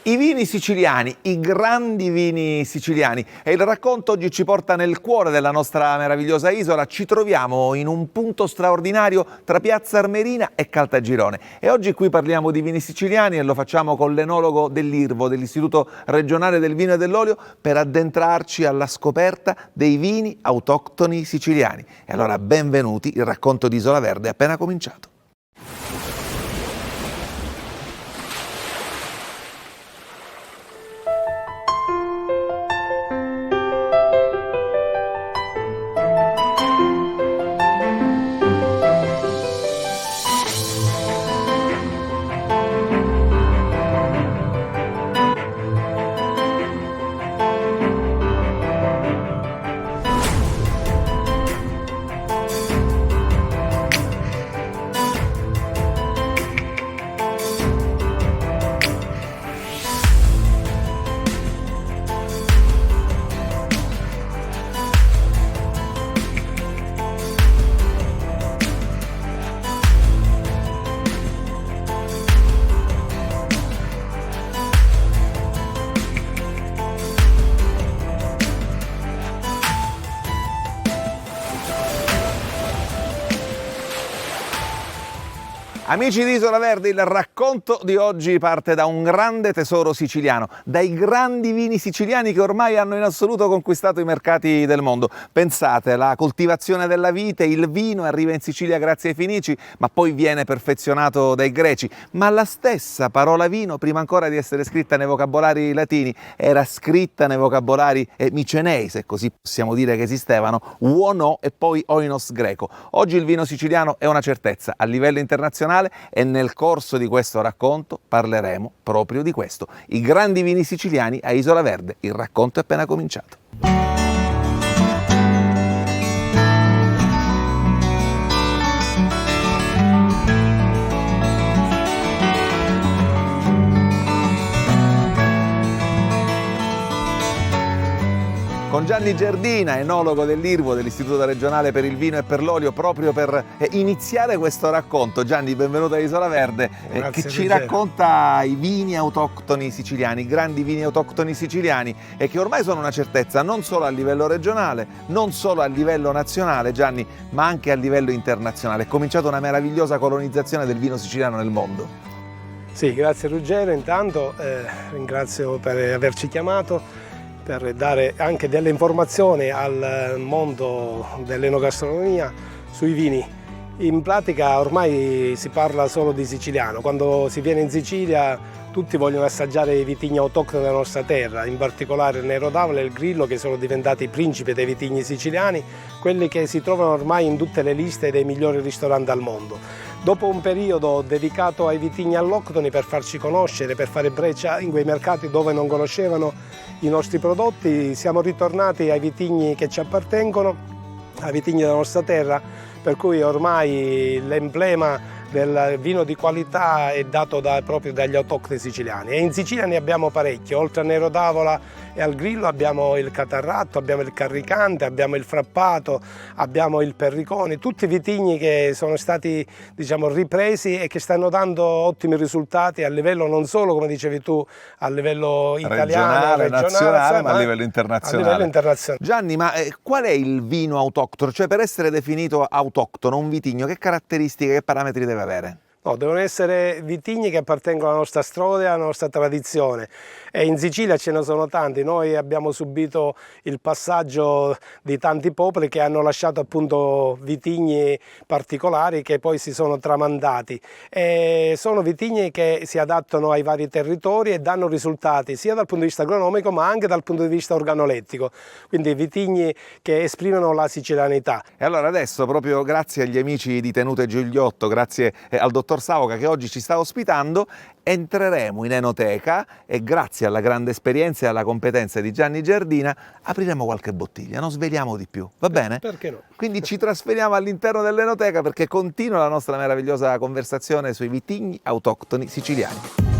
I vini siciliani, i grandi vini siciliani, e il racconto oggi ci porta nel cuore della nostra meravigliosa isola. Ci troviamo in un punto straordinario tra Piazza Armerina e Caltagirone e oggi qui parliamo di vini siciliani e lo facciamo con l'enologo dell'IRVO, dell'Istituto Regionale del Vino e dell'Olio, per addentrarci alla scoperta dei vini autoctoni siciliani. E allora benvenuti, il racconto di Isola Verde è appena cominciato. Amici di Isola Verde, il racconto di oggi parte da un grande tesoro siciliano, dai grandi vini siciliani che ormai hanno in assoluto conquistato i mercati del mondo. Pensate, la coltivazione della vite, il vino arriva in Sicilia grazie ai Fenici, ma poi viene perfezionato dai Greci. Ma la stessa parola vino, prima ancora di essere scritta nei vocabolari latini, era scritta nei vocabolari micenei, se così possiamo dire che esistevano, uonò e poi oinos greco. Oggi il vino siciliano è una certezza a livello internazionale e nel corso di questo racconto parleremo proprio di questo. I grandi vini siciliani a Isola Verde. Il racconto è appena cominciato. Con Gianni Gerdina, enologo dell'IRVO, dell'Istituto Regionale per il Vino e per l'Olio, proprio per iniziare questo racconto. Gianni, benvenuto a Isola Verde, che ci racconta i vini autoctoni siciliani, i grandi vini autoctoni siciliani, e che ormai sono una certezza non solo a livello regionale, non solo a livello nazionale, Gianni, ma anche a livello internazionale. È cominciata una meravigliosa colonizzazione del vino siciliano nel mondo. Sì, grazie Ruggero, intanto ringrazio per averci chiamato, per dare anche delle informazioni al mondo dell'enogastronomia sui vini. In pratica ormai si parla solo di siciliano. Quando si viene in Sicilia tutti vogliono assaggiare i vitigni autoctoni della nostra terra, in particolare il Nero d'Avola e il Grillo, che sono diventati i principi dei vitigni siciliani, quelli che si trovano ormai in tutte le liste dei migliori ristoranti al mondo. Dopo un periodo dedicato ai vitigni alloctoni per farci conoscere, per fare breccia in quei mercati dove non conoscevano i nostri prodotti, siamo ritornati ai vitigni che ci appartengono, ai vitigni della nostra terra, per cui ormai l'emblema del vino di qualità è dato proprio dagli autoctoni siciliani. E in Sicilia ne abbiamo parecchio, oltre al Nero d'Avola e al Grillo abbiamo il Catarratto, abbiamo il Carricante, abbiamo il Frappato, abbiamo il Perricone, tutti vitigni che sono stati, diciamo, ripresi e che stanno dando ottimi risultati a livello non solo, come dicevi tu, a livello italiano, regionale, nazionale, ma a livello internazionale. A livello internazionale. Gianni, ma qual è il vino autoctono? Cioè, per essere definito autoctono, un vitigno, che caratteristiche, che parametri deve avere? No, devono essere vitigni che appartengono alla nostra storia, alla nostra tradizione, e in Sicilia ce ne sono tanti. Noi abbiamo subito il passaggio di tanti popoli che hanno lasciato appunto vitigni particolari che poi si sono tramandati, e sono vitigni che si adattano ai vari territori e danno risultati sia dal punto di vista agronomico ma anche dal punto di vista organolettico, quindi vitigni che esprimono la sicilianità. E allora adesso, proprio grazie agli amici di Tenute Giuliotto, grazie al dottor Savoca che oggi ci sta ospitando, entreremo in enoteca e grazie alla grande esperienza e alla competenza di Gianni Gerdina apriremo qualche bottiglia, non sveliamo di più, va bene? Perché no? Quindi ci trasferiamo all'interno dell'enoteca perché continua la nostra meravigliosa conversazione sui vitigni autoctoni siciliani.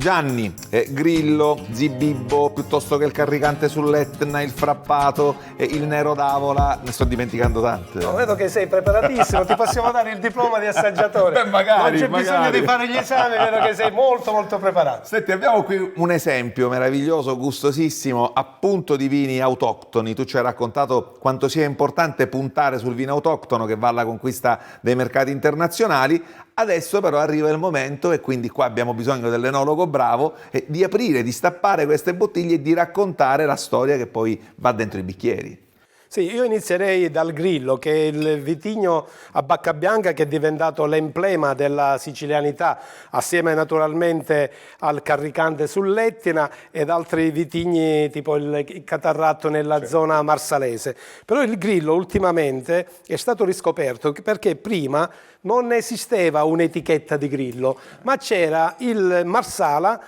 Gianni, Grillo, Zibibbo, piuttosto che il carricante sull'Etna, il frappato, il Nero d'Avola, ne sto dimenticando tante. No, vedo che sei preparatissimo, ti possiamo dare il diploma di assaggiatore. Beh, magari, non c'è bisogno di fare gli esami, vedo che sei molto molto preparato. Senti, abbiamo qui un esempio meraviglioso, gustosissimo, appunto di vini autoctoni. Tu ci hai raccontato quanto sia importante puntare sul vino autoctono che va alla conquista dei mercati internazionali. Adesso però arriva il momento, e quindi qua abbiamo bisogno dell'enologo bravo, di aprire, di stappare queste bottiglie e di raccontare la storia che poi va dentro i bicchieri. Sì, io inizierei dal Grillo, che è il vitigno a bacca bianca che è diventato l'emblema della sicilianità, assieme naturalmente al carricante sull'Etna ed altri vitigni tipo il Catarratto nella zona marsalese. Però il Grillo ultimamente è stato riscoperto perché prima non esisteva un'etichetta di Grillo, ma c'era il Marsala,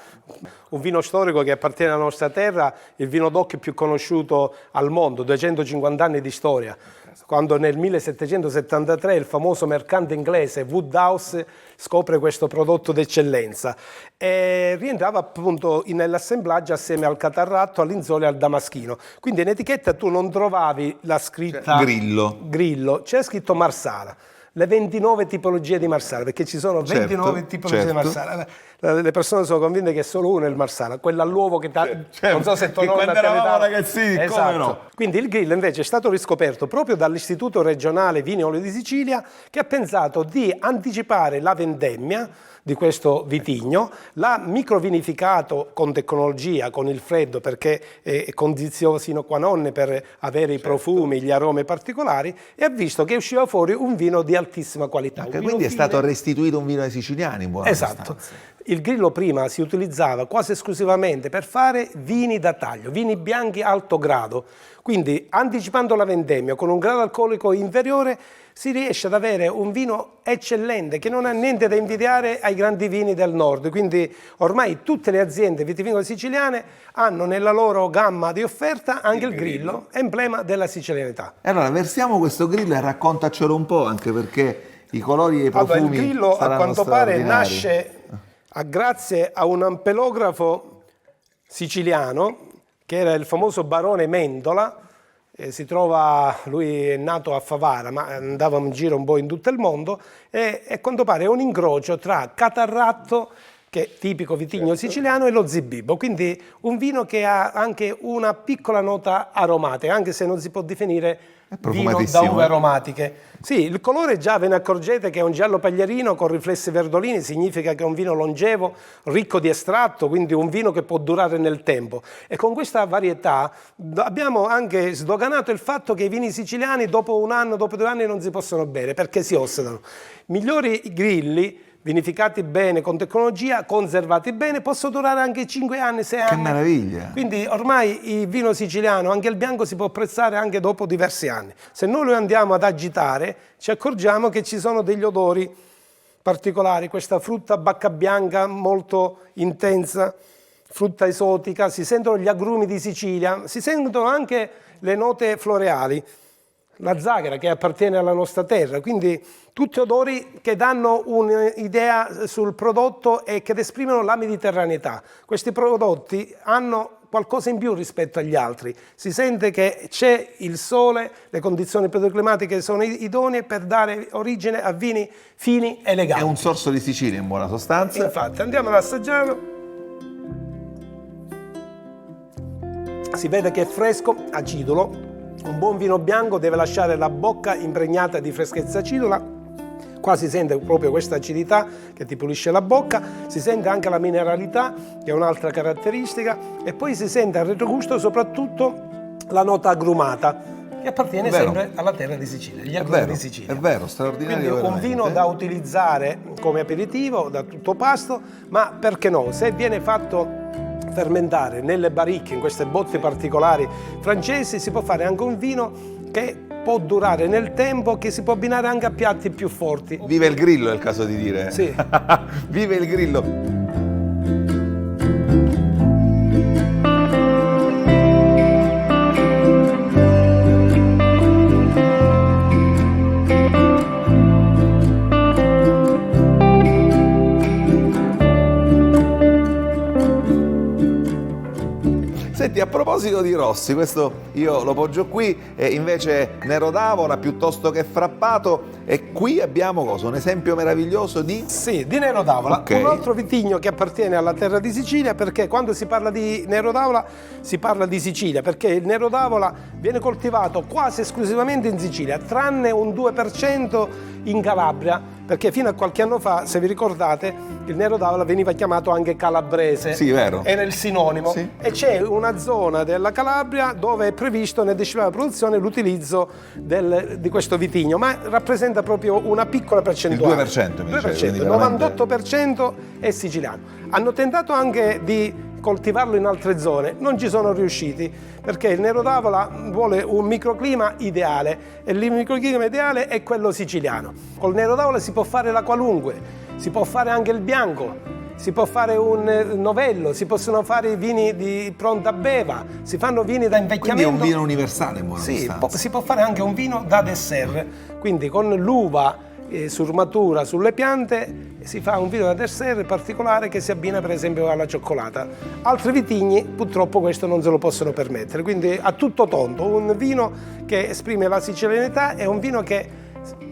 un vino storico che appartiene alla nostra terra, il vino DOC più conosciuto al mondo, 250 anni di storia. Quando nel 1773 il famoso mercante inglese Woodhouse scopre questo prodotto d'eccellenza e rientrava appunto nell'assemblaggio assieme al Catarratto, all'Inzolio e al Damaschino. Quindi in etichetta tu non trovavi la scritta Grillo, c'era scritto Marsala. Le 29 tipologie di Marsala, perché ci sono 29 tipologie di Marsala. Le persone sono convinte che è solo uno il Marsala, quello all'uovo che non so se tua nonna quando eravamo ragazzini, esatto. Come no? Quindi il Grillo invece è stato riscoperto proprio dall'Istituto regionale Vini e Olio di Sicilia, che ha pensato di anticipare la vendemmia di questo vitigno, l'ha microvinificato con tecnologia, con il freddo, perché è condizione sine qua non per avere i profumi, gli aromi particolari, e ha visto che usciva fuori un vino di altissima qualità. Quindi è stato restituito un vino ai siciliani in buona Esatto. sostanza. Il Grillo prima si utilizzava quasi esclusivamente per fare vini da taglio, vini bianchi alto grado. Quindi anticipando la vendemmia con un grado alcolico inferiore si riesce ad avere un vino eccellente che non ha niente da invidiare ai grandi vini del nord. Quindi ormai tutte le aziende vitivinicole siciliane hanno nella loro gamma di offerta anche il Grillo, emblema della sicilianità. Allora versiamo questo Grillo e raccontacelo un po', anche perché i colori e i profumi il Grillo a quanto pare straordinari. nasce grazie a un ampelografo siciliano che era il famoso barone Mendola. Si trova, lui è nato a Favara ma andava in giro un po' in tutto il mondo e a quanto pare è un incrocio tra Catarratto, che è tipico vitigno siciliano, e lo Zibibbo, quindi un vino che ha anche una piccola nota aromatica, anche se non si può definire vino da uve aromatiche. Sì, il colore già ve ne accorgete che è un giallo paglierino con riflessi verdolini, significa che è un vino longevo, ricco di estratto, quindi un vino che può durare nel tempo. E con questa varietà abbiamo anche sdoganato il fatto che i vini siciliani dopo un anno, dopo 2 anni non si possono bere perché si ossidano. Migliori Grilli vinificati bene, con tecnologia, conservati bene, possono durare anche 5 anni, 6 anni. Che meraviglia! Quindi ormai il vino siciliano, anche il bianco, si può apprezzare anche dopo diversi anni. Se noi lo andiamo ad agitare, ci accorgiamo che ci sono degli odori particolari, questa frutta bacca bianca molto intensa, frutta esotica, si sentono gli agrumi di Sicilia, si sentono anche le note floreali, la zagara che appartiene alla nostra terra, quindi tutti odori che danno un'idea sul prodotto e che esprimono la mediterraneità. Questi prodotti hanno qualcosa in più rispetto agli altri, si sente che c'è il sole, le condizioni pedoclimatiche sono idonee per dare origine a vini fini e eleganti. È un sorso di Sicilia in buona sostanza. Infatti, andiamo ad assaggiarlo. Si vede che è fresco, acidulo. Un buon vino bianco deve lasciare la bocca impregnata di freschezza acidula. Qua si sente proprio questa acidità che ti pulisce la bocca, si sente anche la mineralità, che è un'altra caratteristica, e poi si sente al retrogusto soprattutto la nota agrumata, che appartiene sempre alla terra di Sicilia, gli agrumi di Sicilia. È vero, straordinario. Quindi un vino da utilizzare come aperitivo, da tutto pasto, ma perché no, se viene fatto fermentare nelle baricche, in queste botte particolari francesi, si può fare anche un vino che può durare nel tempo, che si può abbinare anche a piatti più forti. Vive il Grillo, è il caso di dire. Sì. Vive il Grillo. Senti, a proposito di rossi, questo io lo poggio qui, e invece Nero d'Avola piuttosto che frappato, e qui abbiamo cosa? Un esempio meraviglioso di... Sì, di Nero d'Avola, Ok. un altro vitigno che appartiene alla terra di Sicilia, perché quando si parla di Nero d'Avola si parla di Sicilia, perché il Nero d'Avola viene coltivato quasi esclusivamente in Sicilia, tranne un 2% in Calabria, perché fino a qualche anno fa, se vi ricordate, il Nero d'Avola veniva chiamato anche calabrese. Sì, vero. Era il sinonimo. Sì. E c'è una zona della Calabria dove è previsto nel disciplina della produzione l'utilizzo di questo vitigno, ma rappresenta proprio una piccola percentuale. Il 2% mi dicevi, 2%, quindi il veramente- 98% è siciliano. Hanno tentato anche di coltivarlo in altre zone, non ci sono riusciti, perché il Nero d'Avola vuole un microclima ideale e il microclima ideale è quello siciliano. Col Nero d'Avola si può fare la qualunque, si può fare anche il bianco, si può fare un novello, si possono fare i vini di pronta beva, si fanno vini da Quindi è invecchiamento. un vino universale in buona Sì, sostanza. si può fare anche un vino da dessert, quindi con l'uva surmatura sulle piante si fa un vino da dessert particolare che si abbina per esempio alla cioccolata. Altri vitigni purtroppo questo non se lo possono permettere, quindi a tutto tondo, un vino che esprime la sicilianità è un vino che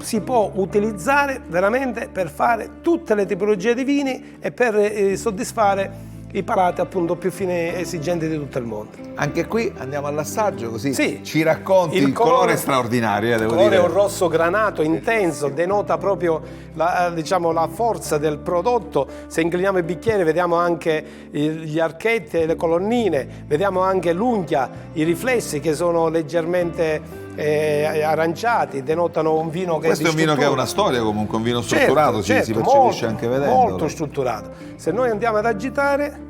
si può utilizzare veramente per fare tutte le tipologie di vini e per soddisfare i palati appunto più fine esigenti di tutto il mondo. Anche qui andiamo all'assaggio, così Sì. ci racconti il colore straordinario, Il devo colore dire. è un rosso granato intenso, denota proprio la forza del prodotto. Se incliniamo il bicchiere vediamo anche gli archetti e le colonnine, vediamo anche l'unghia, i riflessi che sono leggermente aranciati, denotano un vino che Questo è un vino che ha una storia comunque, un vino strutturato, si percepisce anche vedendolo. molto strutturato. Se noi andiamo ad agitare,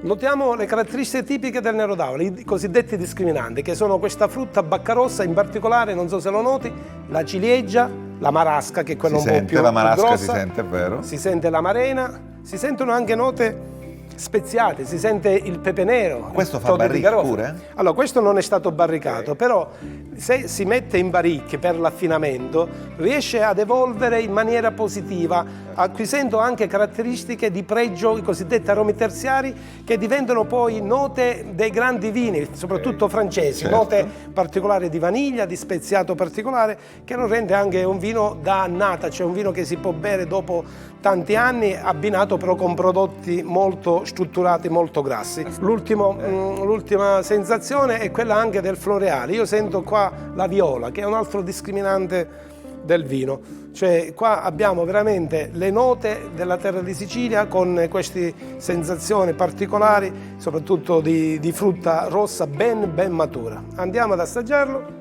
notiamo le caratteristiche tipiche del Nero d'Avola, i cosiddetti discriminanti, che sono questa frutta bacca rossa, in particolare, non so se lo noti, la ciliegia, la marasca, che è quella Si un po' sente, più la marasca grossa, si sente, è vero. si sente l'amarena, si sentono anche note speziate, si sente il pepe nero. Questo fa tocchi di barrique garofano. pure? Allora, questo non è stato barricato, però se si mette in baricche per l'affinamento riesce ad evolvere in maniera positiva, acquisendo anche caratteristiche di pregio, i cosiddetti aromi terziari, che diventano poi note dei grandi vini, soprattutto francesi, Certo. note particolari di vaniglia, di speziato particolare, che lo rende anche un vino da annata, cioè un vino che si può bere dopo tanti anni, abbinato però con prodotti molto strutturati, molto grassi. L'ultima sensazione è quella anche del floreale. Io sento qua la viola, che è un altro discriminante del vino. Cioè qua abbiamo veramente le note della terra di Sicilia con queste sensazioni particolari, soprattutto di frutta rossa ben matura. Andiamo ad assaggiarlo.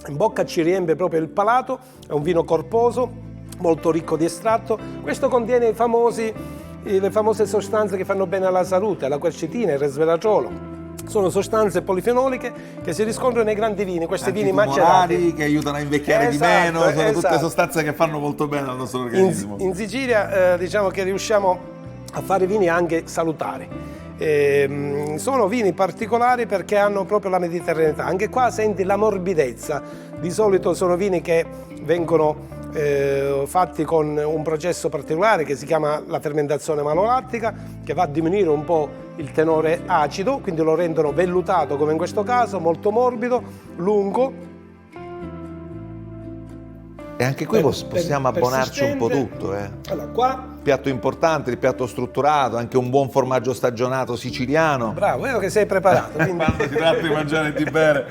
In bocca ci riempie proprio il palato, è un vino corposo, molto ricco di estratto. Questo contiene le famose sostanze che fanno bene alla salute, la quercetina, il resveratrolo. Sono sostanze polifenoliche che si riscontrano nei grandi vini, questi vini macerati. Antitumorali, che aiutano a invecchiare di meno, sono tutte sostanze che fanno molto bene al nostro organismo. In Sicilia diciamo che riusciamo a fare vini anche salutari. Sono vini particolari perché hanno proprio la mediterraneità. Anche qua senti la morbidezza. Di solito sono vini che vengono fatti con un processo particolare che si chiama la fermentazione malolattica, che va a diminuire un po' il tenore acido, quindi lo rendono vellutato come in questo caso, molto morbido, lungo. E anche qui possiamo abbonarci un po' tutto. Allora, qua Piatto importante, il piatto strutturato, anche un buon formaggio stagionato siciliano. bravo, vedo che sei preparato. Quindi... Quando si tratta di mangiare e di bere.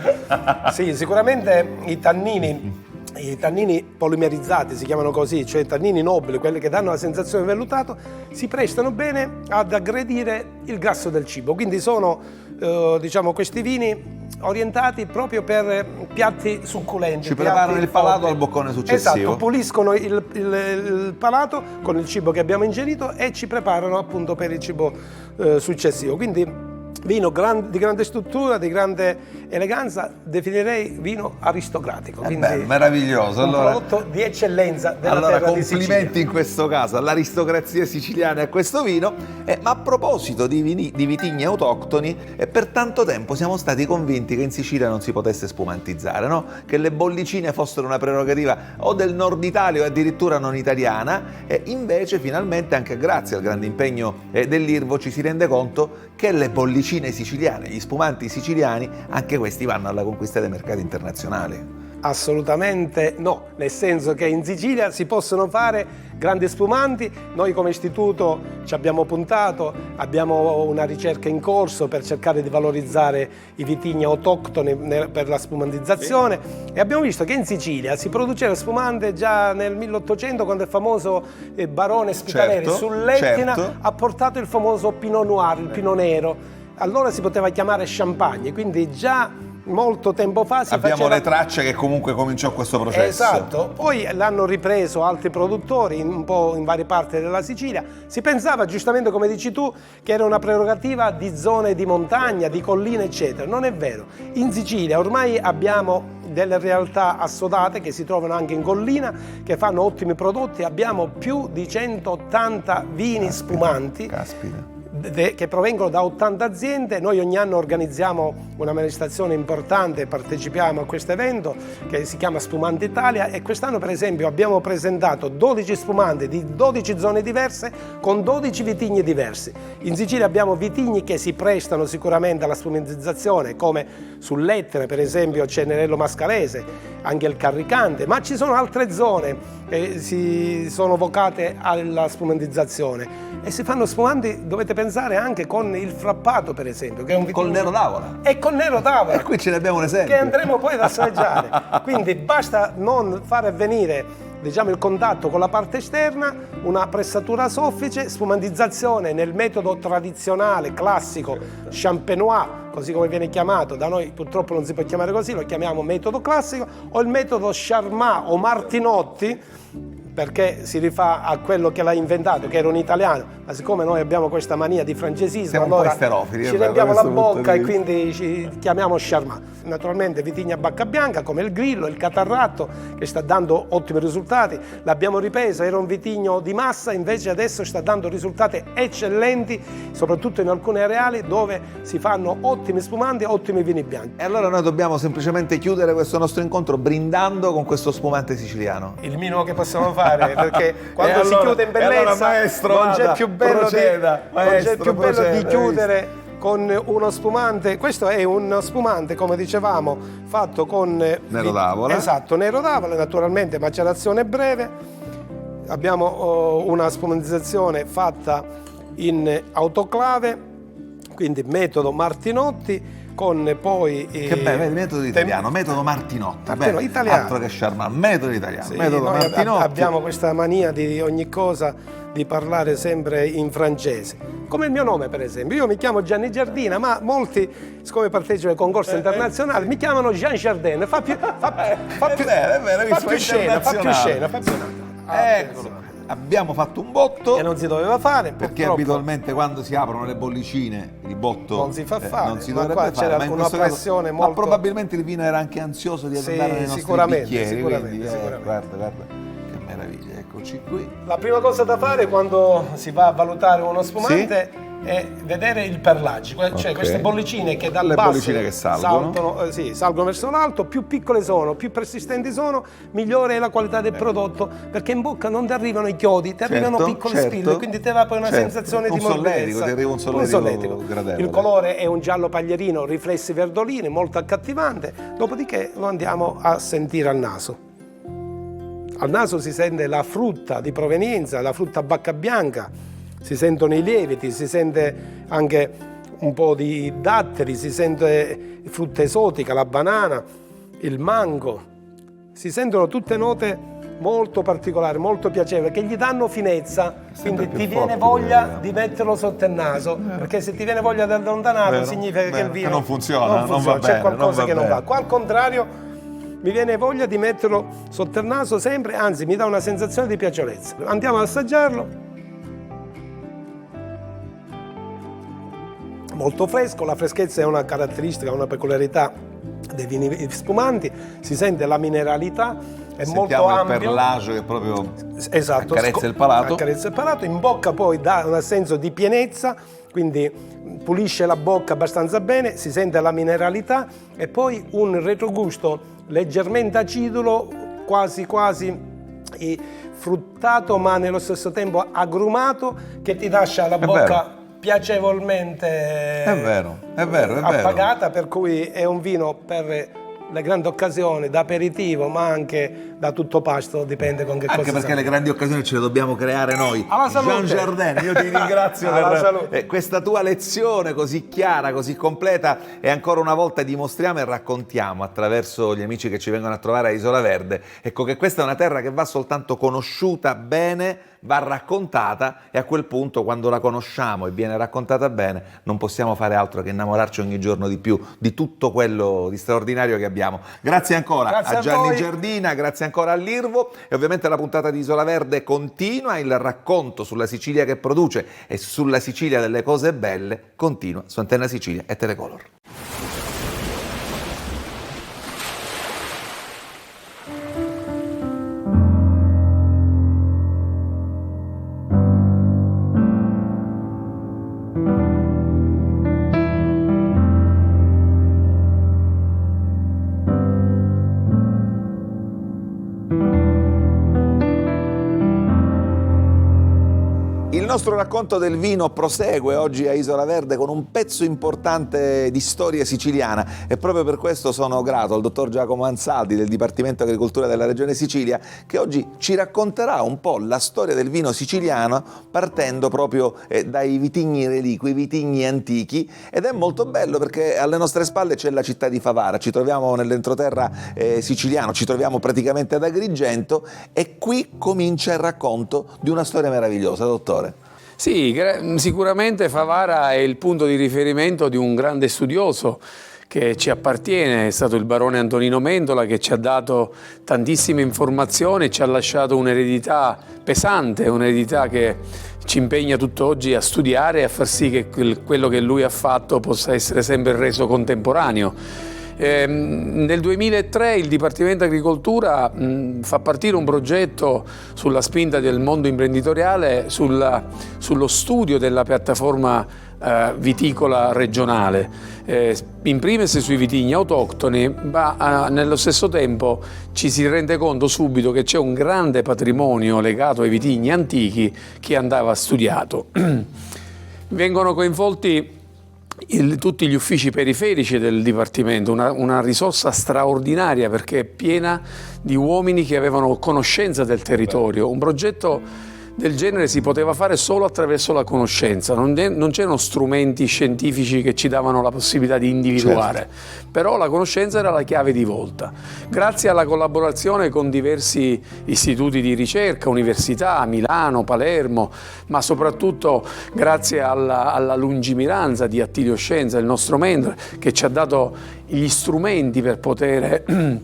Sì, sicuramente i tannini polimerizzati si chiamano così, cioè i tannini nobili, quelli che danno la sensazione di vellutato, si prestano bene ad aggredire il grasso del cibo. Quindi sono, diciamo, questi vini orientati proprio per piatti succulenti. Ci preparano piatti il palato forti. al boccone successivo. Esatto, puliscono il palato con il cibo che abbiamo ingerito e ci preparano appunto per il cibo successivo. Quindi vino di grande struttura, di grande eleganza, definirei vino aristocratico. Quindi meraviglioso. Un Allora, prodotto di eccellenza della terra di Sicilia. complimenti in questo caso all'aristocrazia siciliana e a questo vino. Ma a proposito di vitigni autoctoni, per tanto tempo siamo stati convinti che in Sicilia non si potesse spumantizzare, no? Che le bollicine fossero una prerogativa o del nord Italia o addirittura non italiana, e invece finalmente, anche grazie al grande impegno dell'Irvo, ci si rende conto che le bollicine siciliane, gli spumanti siciliani, anche questi vanno alla conquista dei mercati internazionali. Assolutamente no, nel senso che in Sicilia si possono fare grandi spumanti. Noi come istituto ci abbiamo puntato, abbiamo una ricerca in corso per cercare di valorizzare i vitigni autoctoni per la spumantizzazione, e abbiamo visto che in Sicilia si produceva spumante già nel 1800, quando il famoso barone Spitaneri sull'Etna ha portato il famoso Pinot Noir, il Pinot Nero. Allora si poteva chiamare champagne, quindi già molto tempo fa abbiamo le tracce che comunque cominciò questo processo. Esatto, poi l'hanno ripreso altri produttori un po' in varie parti della Sicilia. Si pensava, giustamente come dici tu, che era una prerogativa di zone di montagna, di colline eccetera. Non è vero. In Sicilia ormai abbiamo delle realtà assodate che si trovano anche in collina, che fanno ottimi prodotti. Abbiamo più di 180 vini spumanti che provengono da 80 aziende. Noi ogni anno organizziamo una manifestazione importante, partecipiamo a questo evento che si chiama Spumante Italia, e quest'anno per esempio abbiamo presentato 12 spumanti di 12 zone diverse con 12 vitigni diversi. In Sicilia abbiamo vitigni che si prestano sicuramente alla spumantizzazione, come sull'Etna per esempio Cenerello Mascalese, anche il Carricante, ma ci sono altre zone che si sono vocate alla spumantizzazione e si fanno spumanti, dovete pensare, anche con il frappato per esempio, che è un vitigno... Col Nero d'Avola. E con Nero d'Avola. E qui ce ne abbiamo un esempio. Che andremo poi ad assaggiare. Quindi basta non far avvenire, diciamo, il contatto con la parte esterna, una pressatura soffice, spumantizzazione nel metodo tradizionale, classico, champenois, così come viene chiamato. Da noi purtroppo non si può chiamare così, lo chiamiamo metodo classico, o il metodo Charmat o Martinotti, perché si rifà a quello che l'ha inventato, che era un italiano, ma siccome noi abbiamo questa mania di francesismo, allora ci riempiamo la bocca e quindi ci chiamiamo Charmat. Naturalmente vitigni a bacca bianca come il Grillo, il Catarratto, che sta dando ottimi risultati. L'abbiamo ripreso, era un vitigno di massa, invece adesso sta dando risultati eccellenti, soprattutto in alcune areali dove si fanno ottimi spumanti e ottimi vini bianchi. E allora noi dobbiamo semplicemente chiudere questo nostro incontro brindando con questo spumante siciliano. Il minimo che possiamo fare, perché quando si chiude in bellezza maestro, non c'è più bello di chiudere con uno spumante. Questo è uno spumante, come dicevamo, fatto con Nero d'Avola. Esatto, Nero d'Avola, naturalmente macerazione breve. Abbiamo una spumantizzazione fatta in autoclave, quindi metodo Martinotti, con poi... Che bello, metodo italiano, metodo Martinotti. Beh, italiano. Altro che Charmat, metodo italiano, Sì, metodo Martinotti. Abbiamo questa mania di ogni cosa di parlare sempre in francese. Come il mio nome per esempio, io mi chiamo Gianni Giardina, ma molti, siccome partecipo ai concorsi internazionali, mi chiamano Jean Jardin, fa più scena. Eccolo. Abbiamo fatto un botto che non si doveva fare perché abitualmente quando si aprono le bollicine il botto non si fa fare, non si ma dovrebbe qua c'era fare, una pressione molto... ma probabilmente il vino era anche ansioso di andare nei nostri bicchieri, quindi, guarda che meraviglia, eccoci qui. La prima cosa da fare quando si va a valutare uno spumante è vedere il perlage, cioè queste bollicine che dal basso bollicine che salgono verso l'alto. Più piccole sono, più persistenti sono, migliore è la qualità del prodotto, perché in bocca non ti arrivano i chiodi, ti arrivano piccole spille, quindi ti va poi una sensazione di morbidezza. Ti arriva un solletico gradevole. Il colore è un giallo paglierino, riflessi verdolini, molto accattivante. Dopodiché lo andiamo a sentire al naso. Al naso si sente la frutta di provenienza, la frutta a bacca bianca, si sentono i lieviti, si sente anche un po' di datteri, si sente frutta esotica, la banana, il mango. Si sentono tutte note molto particolari, molto piacevoli, che gli danno finezza, quindi ti viene voglia di metterlo sotto il naso, perché se ti viene voglia di allontanarlo significa che il vino non funziona, c'è qualcosa che non va. Qua al contrario mi viene voglia di metterlo sotto il naso sempre, anzi mi dà una sensazione di piacevolezza. Andiamo ad assaggiarlo. Molto fresco, la freschezza è una caratteristica, una peculiarità dei vini spumanti, si sente la mineralità, è Sentiamo molto il ampio. perlage che proprio Esatto, accarezza il palato. accarezza il palato, in bocca poi dà un senso di pienezza, quindi pulisce la bocca abbastanza bene, si sente la mineralità e poi un retrogusto leggermente acidulo, quasi fruttato ma nello stesso tempo agrumato, che ti lascia la bocca piacevolmente appagata, per cui è un vino per le grandi occasioni, da aperitivo ma anche da tutto pasto, dipende con che cosa. Anche perché le grandi occasioni ce le dobbiamo creare noi. Alla salute. Jean Jardin, io ti ringrazio per questa tua lezione così chiara, così completa, e ancora una volta dimostriamo e raccontiamo attraverso gli amici che ci vengono a trovare a Isola Verde, ecco, che questa è una terra che va soltanto conosciuta bene, va raccontata, e a quel punto, quando la conosciamo e viene raccontata bene, non possiamo fare altro che innamorarci ogni giorno di più di tutto quello di straordinario che abbiamo. Grazie ancora a Gianni Giardina, grazie ancora all'Irvo, e ovviamente la puntata di Isola Verde continua, il racconto sulla Sicilia che produce e sulla Sicilia delle cose belle continua su Antenna Sicilia e Telecolor. Il nostro racconto del vino prosegue oggi a Isola Verde con un pezzo importante di storia siciliana, e proprio per questo sono grato al dottor Giacomo Ansaldi del Dipartimento Agricoltura della Regione Sicilia, che oggi ci racconterà un po' la storia del vino siciliano partendo proprio dai vitigni reliqui, vitigni antichi, ed è molto bello perché alle nostre spalle c'è la città di Favara, ci troviamo nell'entroterra siciliano, ci troviamo praticamente ad Agrigento, e qui comincia il racconto di una storia meravigliosa, dottore. Sì, sicuramente Favara è il punto di riferimento di un grande studioso che ci appartiene, è stato il barone Antonino Mendola, che ci ha dato tantissime informazioni, ci ha lasciato un'eredità pesante, un'eredità che ci impegna tutt'oggi a studiare e a far sì che quello che lui ha fatto possa essere sempre reso contemporaneo. Nel 2003 il Dipartimento Agricoltura fa partire un progetto sulla spinta del mondo imprenditoriale sullo studio della piattaforma viticola regionale, in primis sui vitigni autoctoni, ma nello stesso tempo ci si rende conto subito che c'è un grande patrimonio legato ai vitigni antichi che andava studiato. Vengono coinvolti tutti gli uffici periferici del Dipartimento, una risorsa straordinaria perché è piena di uomini che avevano conoscenza del territorio. Un progetto del genere si poteva fare solo attraverso la conoscenza, non c'erano strumenti scientifici che ci davano la possibilità di individuare, però la conoscenza era la chiave di volta. Grazie alla collaborazione con diversi istituti di ricerca, università, Milano, Palermo, ma soprattutto grazie alla lungimiranza di Attilio Scienza, il nostro mentore, che ci ha dato gli strumenti per poter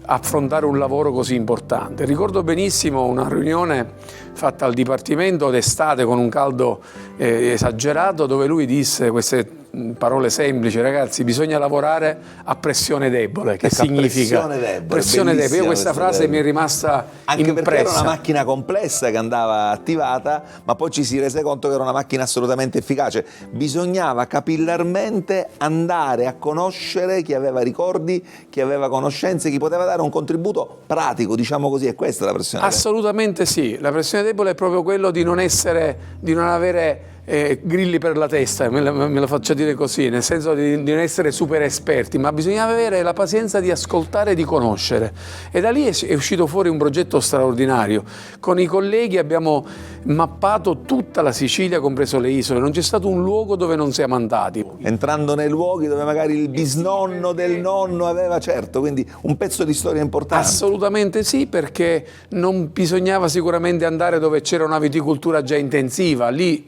affrontare un lavoro così importante. Ricordo benissimo una riunione fatta al Dipartimento d'estate con un caldo esagerato, dove lui disse queste parole semplici: ragazzi, bisogna lavorare a pressione debole, che significa pressione debole. Io questa frase mi è rimasta anche impressa. Perché era una macchina complessa che andava attivata, ma poi ci si rese conto che era una macchina assolutamente efficace. Bisognava capillarmente andare a conoscere chi aveva ricordi, chi aveva conoscenze, chi poteva dare un contributo pratico, diciamo così. E questa è la pressione debole. Assolutamente sì, la pressione debole è proprio quello di non avere grilli per la testa, me lo faccio dire così, nel senso di non essere super esperti, ma bisognava avere la pazienza di ascoltare e di conoscere. E da lì è uscito fuori un progetto straordinario. Con i colleghi abbiamo mappato tutta la Sicilia, compreso le isole. Non c'è stato un luogo dove non siamo andati. Entrando nei luoghi dove magari il bisnonno del nonno aveva, certo, quindi un pezzo di storia importante. Assolutamente sì, perché non bisognava sicuramente andare dove c'era una viticoltura già intensiva. Lì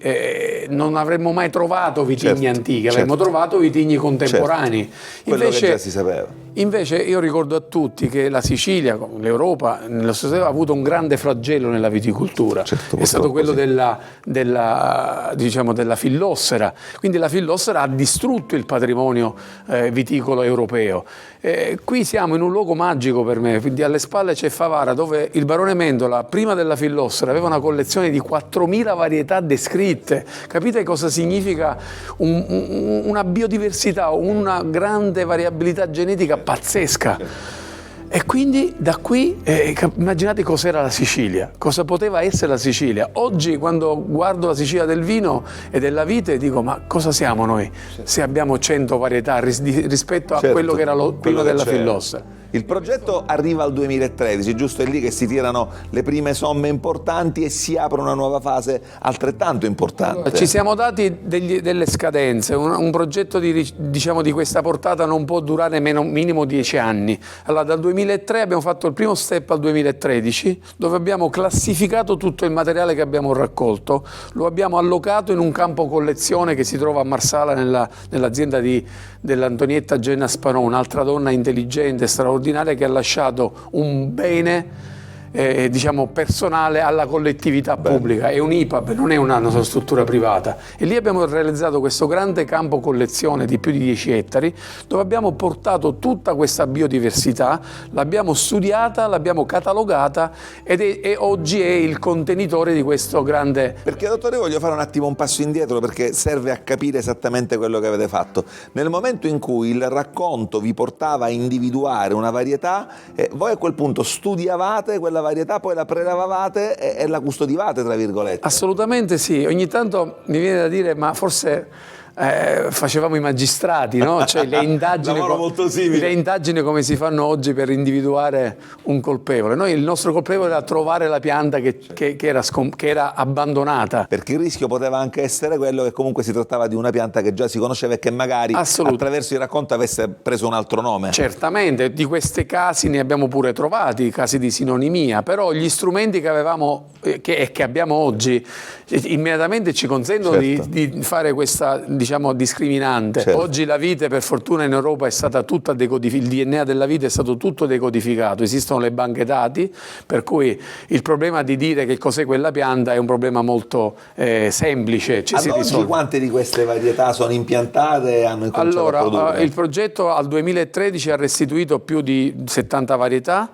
non avremmo mai trovato vitigni Certo, antichi, avremmo certo. trovato vitigni contemporanei. Quello che già si sapeva. Invece io ricordo a tutti che la Sicilia, l'Europa, nello stesso tempo ha avuto un grande flagello nella viticoltura. Certo, è stato quello sì. diciamo, della fillossera. Quindi la fillossera ha distrutto il patrimonio viticolo europeo. Qui siamo in un luogo magico per me, quindi alle spalle c'è Favara, dove il barone Mendola, prima della fillossera, aveva una collezione di 4.000 varietà descritte. Capite cosa significa una biodiversità, una grande variabilità genetica pazzesca? E quindi da qui immaginate cos'era la Sicilia, cosa poteva essere la Sicilia. Oggi quando guardo la Sicilia del vino e della vite dico ma cosa siamo noi se abbiamo 100 varietà rispetto a quello che era prima della fillossera. Il progetto arriva al 2013, giusto? È lì che si tirano le prime somme importanti e si apre una nuova fase altrettanto importante. Ci siamo dati delle scadenze, un progetto diciamo, di questa portata non può durare minimo 10 anni. Allora, dal 2003 abbiamo fatto il primo step al 2013, dove abbiamo classificato tutto il materiale che abbiamo raccolto, lo abbiamo allocato in un campo collezione che si trova a Marsala nell'azienda dell'Antonietta Genna Spanò, un'altra donna intelligente, straordinaria, che ha lasciato un bene diciamo personale alla collettività pubblica. È un IPAB, non è una struttura privata, e lì abbiamo realizzato questo grande campo collezione di più di 10 ettari dove abbiamo portato tutta questa biodiversità, l'abbiamo studiata, l'abbiamo catalogata e oggi è il contenitore di questo grande... Perché dottore voglio fare un attimo un passo indietro perché serve a capire esattamente quello che avete fatto. Nel momento in cui il racconto vi portava a individuare una varietà, voi a quel punto studiavate quella varietà, poi la prelevavate e la custodivate, tra virgolette. Assolutamente sì, ogni tanto mi viene da dire ma forse facevamo i magistrati, no? Cioè le indagini come si fanno oggi per individuare un colpevole. Noi il nostro colpevole era trovare la pianta che era abbandonata. Perché il rischio poteva anche essere quello che comunque si trattava di una pianta che già si conosceva e che magari attraverso il racconto avesse preso un altro nome. Certamente, di questi casi ne abbiamo pure trovati, casi di sinonimia, però gli strumenti che avevamo e che abbiamo oggi immediatamente ci consentono di fare questa diciamo discriminante. Oggi la vite per fortuna in Europa è stata tutta decodificata, il DNA della vite è stato tutto decodificato, esistono le banche dati, per cui il problema di dire che cos'è quella pianta è un problema molto semplice. Ad oggi quante di queste varietà sono impiantate e hanno incominciato a produrre? Il progetto al 2013 ha restituito più di 70 varietà.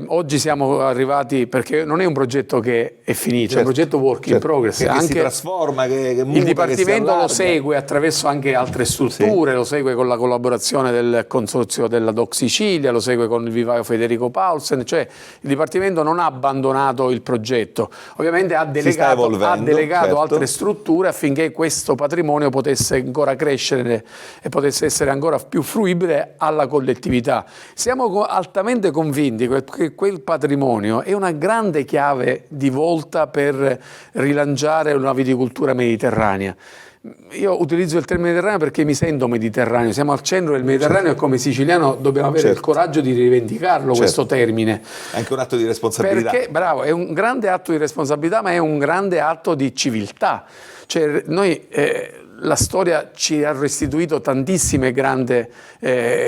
Oggi siamo arrivati, perché non è un progetto che è finito, è un progetto work in progress, che si trasforma, che muta, il Dipartimento che lo segue attraverso anche altre strutture, lo segue con la collaborazione del consorzio della DOC Sicilia, lo segue con il vivaio Federico Paulsen, cioè il Dipartimento non ha abbandonato il progetto, ovviamente ha delegato altre strutture affinché questo patrimonio potesse ancora crescere e potesse essere ancora più fruibile alla collettività. Siamo altamente convinti che quel patrimonio è una grande chiave di volta per rilanciare una viticoltura mediterranea. Io utilizzo il termine mediterraneo perché mi sento mediterraneo, siamo al centro del Mediterraneo e come siciliano dobbiamo avere il coraggio di rivendicarlo questo termine. È anche un atto di responsabilità. Perché, bravo, è un grande atto di responsabilità, ma è un grande atto di civiltà. Cioè noi... la storia ci ha restituito tantissime grandi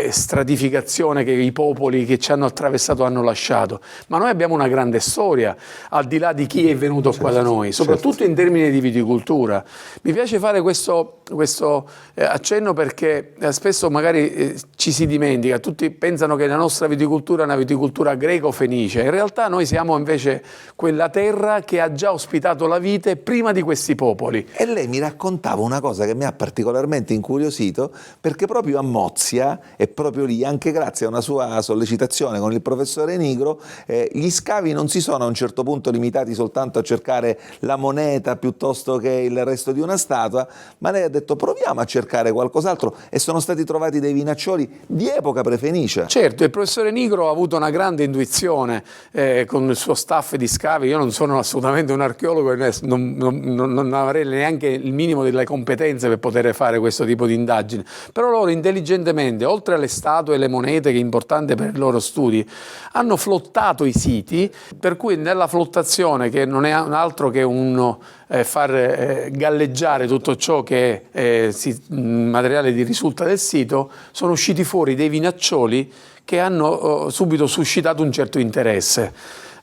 stratificazioni che i popoli che ci hanno attraversato hanno lasciato, ma noi abbiamo una grande storia al di là di chi è venuto qua da noi, soprattutto in termini di viticoltura. Mi piace fare questo accenno perché spesso magari ci si dimentica, tutti pensano che la nostra viticoltura è una viticoltura greco-fenicia, in realtà noi siamo invece quella terra che ha già ospitato la vite prima di questi popoli. E lei mi raccontava una cosa che mi ha particolarmente incuriosito, perché proprio a Mozia, e proprio lì, anche grazie a una sua sollecitazione con il professore Nigro, gli scavi non si sono a un certo punto limitati soltanto a cercare la moneta piuttosto che il resto di una statua, ma lei ha detto proviamo a cercare qualcos'altro e sono stati trovati dei vinaccioli di epoca prefenicia. Certo, il professore Nigro ha avuto una grande intuizione con il suo staff di scavi. Io non sono assolutamente un archeologo e non avrei neanche il minimo delle competenze competenze per poter fare questo tipo di indagini, però loro intelligentemente, oltre alle statue e le monete, che è importante per i loro studi, hanno flottato i siti, per cui nella flottazione, che non è altro che far galleggiare tutto ciò che materiale risulta del sito, sono usciti fuori dei vinaccioli che hanno subito suscitato un certo interesse.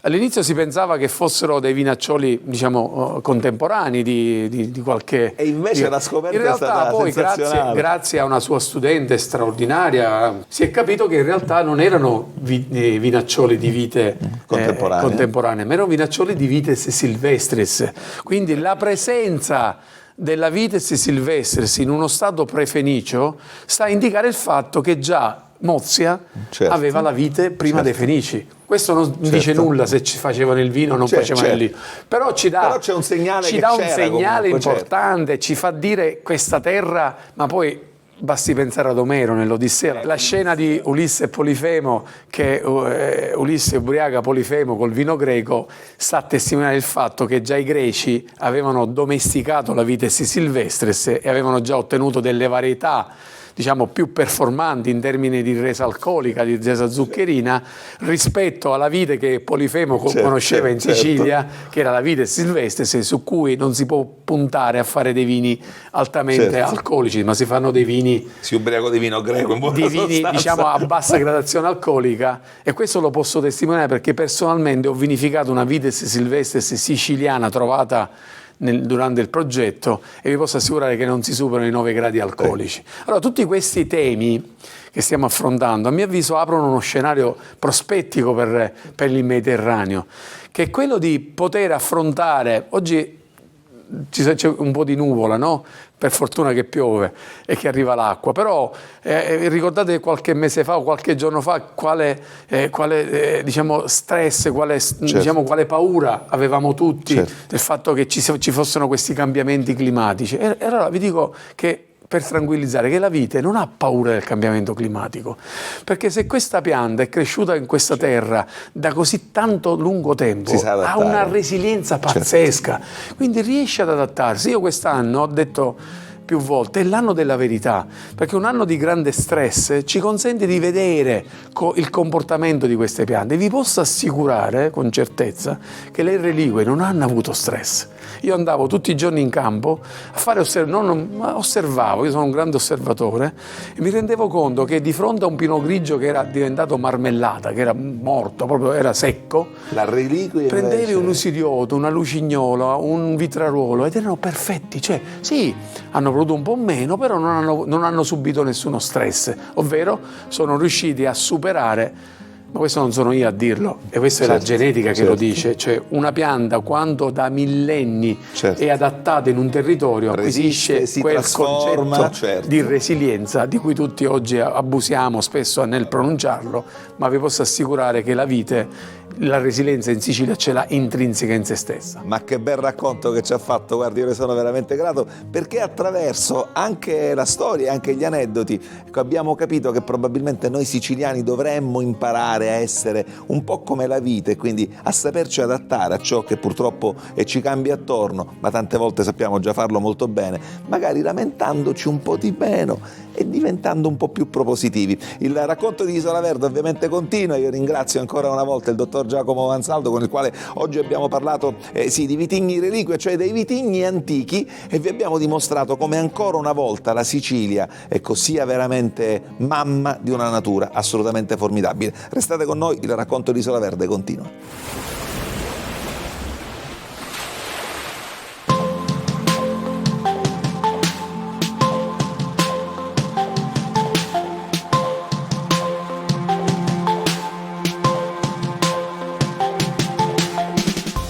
All'inizio si pensava che fossero dei vinaccioli, diciamo, contemporanei di qualche... E invece la scoperta è stata poi, sensazionale. grazie a una sua studente straordinaria, si è capito che in realtà non erano vinaccioli di vite contemporanee, ma erano vinaccioli di Vitis silvestris. Quindi la presenza della Vitis silvestris in uno stato prefenicio sta a indicare il fatto che già Mozia aveva la vite prima dei Fenici. Questo non dice nulla se ci facevano il vino o non facevano il vino, però c'è un segnale, importante, ci fa dire questa terra, ma poi basti pensare ad Omero nell'Odissea, la scena di Ulisse e Polifemo, che Ulisse ubriaca Polifemo col vino greco, sta a testimoniare il fatto che già i greci avevano domesticato la Vitis silvestris e avevano già ottenuto delle varietà, diciamo, più performanti in termini di resa alcolica, di resa zuccherina, rispetto alla vite che Polifemo conosceva in Sicilia, che era la vite silvestre, su cui non si può puntare a fare dei vini altamente alcolici, ma si fanno dei vini... Si ubriaco di vino greco, in buona di vini, sostanza, diciamo, a bassa gradazione alcolica, e questo lo posso testimoniare perché personalmente ho vinificato una Vitis silvestris siciliana trovata durante il progetto, e vi posso assicurare che non si superano i 9 gradi alcolici. Allora, tutti questi temi che stiamo affrontando, a mio avviso, aprono uno scenario prospettico per il che è quello di poter affrontare. Oggi c'è un po' di nuvola, no? Per fortuna che piove e che arriva l'acqua, però ricordate qualche mese fa o qualche giorno fa quale diciamo, stress, quale paura avevamo tutti del fatto che ci fossero questi cambiamenti climatici. E allora vi dico che, per tranquillizzare, che la vite non ha paura del cambiamento climatico, perché se questa pianta è cresciuta in questa terra da così tanto lungo tempo, ha una resilienza pazzesca, quindi riesce ad adattarsi. Io quest'anno ho detto più volte, è l'anno della verità, perché un anno di grande stress ci consente di vedere il comportamento di queste piante. Vi posso assicurare con certezza che le reliquie non hanno avuto stress. Io andavo tutti i giorni in campo a fare osservavo, io sono un grande osservatore, e mi rendevo conto che di fronte a un pino grigio che era diventato marmellata, che era morto, proprio era secco, la reliquia prendevi un usidioto, una lucignola, un vitraruolo, ed erano perfetti. Cioè, sì, hanno prodotto un po' meno, però non hanno subito nessuno stress, ovvero sono riusciti a superare. Ma questo non sono io a dirlo, e questa è la genetica che lo dice. Cioè, una pianta, quando da millenni è adattata in un territorio, acquisisce quel concetto di resilienza di cui tutti oggi abusiamo spesso nel pronunciarlo, ma vi posso assicurare che la vite, la resilienza in Sicilia ce l'ha intrinseca in se stessa. Ma che bel racconto che ci ha fatto, guardi, io ne sono veramente grato, perché attraverso anche la storia, anche gli aneddoti, abbiamo capito che probabilmente noi siciliani dovremmo imparare a essere un po' come la vite, quindi a saperci adattare a ciò che purtroppo ci cambia attorno, ma tante volte sappiamo già farlo molto bene, magari lamentandoci un po' di meno e diventando un po' più propositivi. Il racconto di Isola Verde ovviamente continua. Io ringrazio ancora una volta il dottor Giacomo Vanzaldo, con il quale oggi abbiamo parlato di vitigni reliquie, cioè dei vitigni antichi, e vi abbiamo dimostrato come ancora una volta la Sicilia sia veramente mamma di una natura assolutamente formidabile. Restate con noi, il racconto di Isola Verde continua.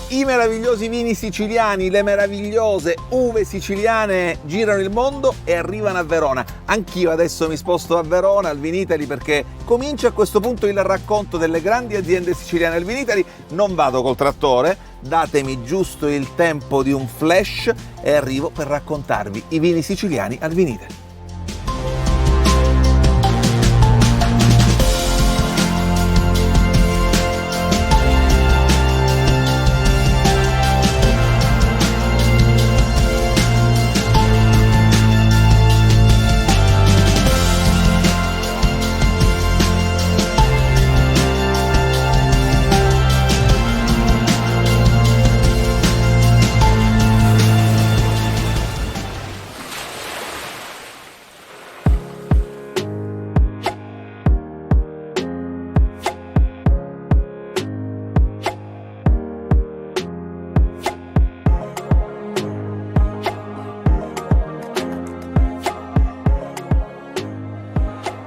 I meravigliosi vini siciliani, le meravigliose uve siciliane girano il mondo e arrivano a Verona. Anch'io adesso mi sposto a Verona, al Vinitaly, perché comincia a questo punto il racconto delle grandi aziende siciliane. Al Vinitaly non vado col trattore, datemi giusto il tempo di un flash e arrivo per raccontarvi i vini siciliani al Vinitaly.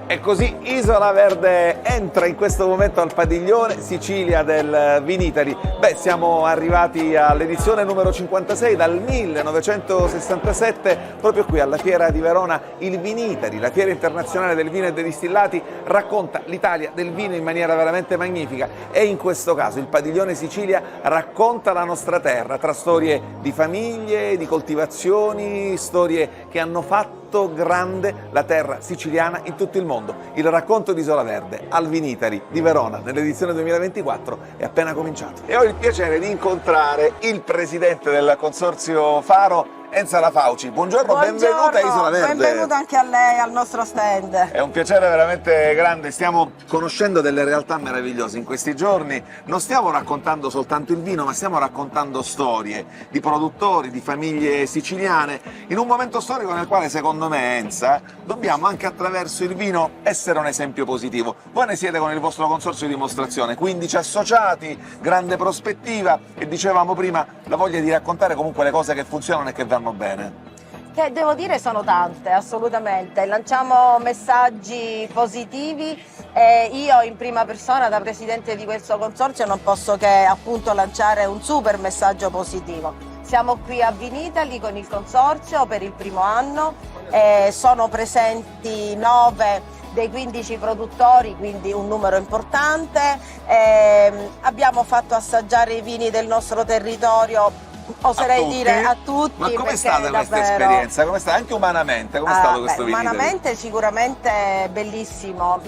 E così Isola Verde entra in questo momento al padiglione Sicilia del Vinitaly. Beh, siamo arrivati all'edizione numero 56 dal 1967, proprio qui alla Fiera di Verona. Il Vinitaly, la Fiera internazionale del vino e dei distillati, racconta l'Italia del vino in maniera veramente magnifica, e in questo caso il padiglione Sicilia racconta la nostra terra, tra storie di famiglie, di coltivazioni, storie che hanno fatto grande la terra siciliana in tutto il mondo. Il racconto di Isola Verde al Vinitaly di Verona nell'edizione 2024 è appena cominciato. E ho il piacere di incontrare il presidente del Consorzio Faro, Enza La Fauci. Buongiorno, benvenuta a Isola Verde. Benvenuta anche a lei al nostro stand. È un piacere veramente grande, stiamo conoscendo delle realtà meravigliose in questi giorni. Non stiamo raccontando soltanto il vino, ma stiamo raccontando storie di produttori, di famiglie siciliane, in un momento storico nel quale, secondo me, Enza, dobbiamo anche attraverso il vino essere un esempio positivo. Voi ne siete con il vostro consorzio di dimostrazione, 15 associati, grande prospettiva e, dicevamo prima, la voglia di raccontare comunque le cose che funzionano e che vanno bene. Che devo dire sono tante, assolutamente. Lanciamo messaggi positivi e io in prima persona, da presidente di questo consorzio, non posso che appunto lanciare un super messaggio positivo. Siamo qui a Vinitaly con il consorzio per il primo anno, sono presenti 9 dei 15 produttori, quindi un numero importante. Abbiamo fatto assaggiare i vini del nostro territorio, oserei dire a tutti. Ma com'è perché stata questa davvero... esperienza? Com'è stata anche umanamente? Com'è stato questo Vinitaly? Umanamente sicuramente bellissimo.